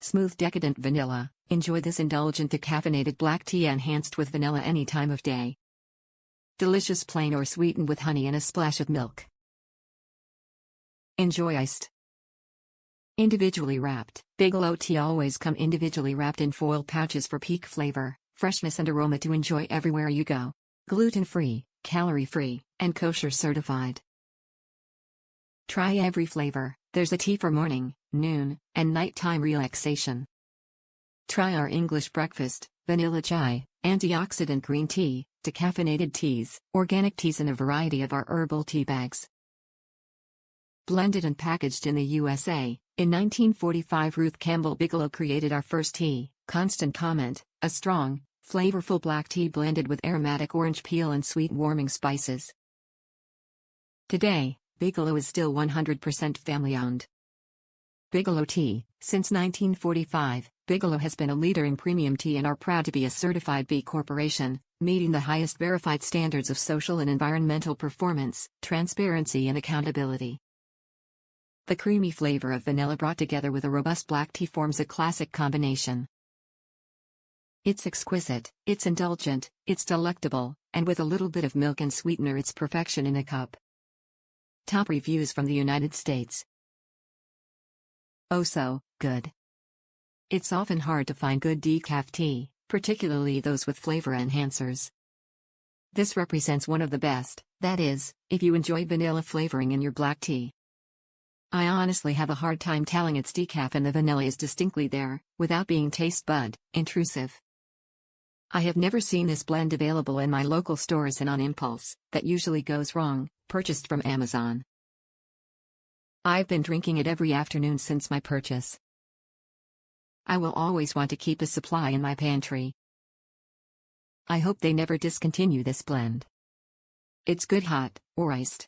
Smooth Decadent Vanilla. Enjoy this indulgent decaffeinated black tea enhanced with vanilla any time of day. Delicious plain or sweetened with honey and a splash of milk. Enjoy iced. Individually wrapped. Bigelow Tea always come individually wrapped in foil pouches for peak flavor, freshness and aroma to enjoy everywhere you go. Gluten-free, calorie-free, and Kosher Certified. Try every flavor. There's a tea for morning, noon, and nighttime relaxation. Try our English breakfast, vanilla chai, antioxidant green tea, decaffeinated teas, organic teas and a variety of our herbal tea bags. Blended and packaged in the USA, in 1945 Ruth Campbell Bigelow created our first tea, Constant Comment, a strong, flavorful black tea blended with aromatic orange peel and sweet warming spices. Today, Bigelow is still 100% family-owned. Bigelow Tea. Since 1945, Bigelow has been a leader in premium tea and are proud to be a certified B Corporation, meeting the highest verified standards of social and environmental performance, transparency and accountability. The creamy flavor of vanilla brought together with a robust black tea forms a classic combination. It's exquisite, it's indulgent, it's delectable, and with a little bit of milk and sweetener it's perfection in a cup. Top reviews from the United States. Oh so good. It's often hard to find good decaf tea, particularly those with flavor enhancers. This represents one of the best, that is, if you enjoy vanilla flavoring in your black tea. I honestly have a hard time telling it's decaf and the vanilla is distinctly there, without being taste bud intrusive. I have never seen this blend available in my local stores and on impulse, that usually goes wrong, purchased from Amazon. I've been drinking it every afternoon since my purchase. I will always want to keep a supply in my pantry. I hope they never discontinue this blend. It's good hot, or iced.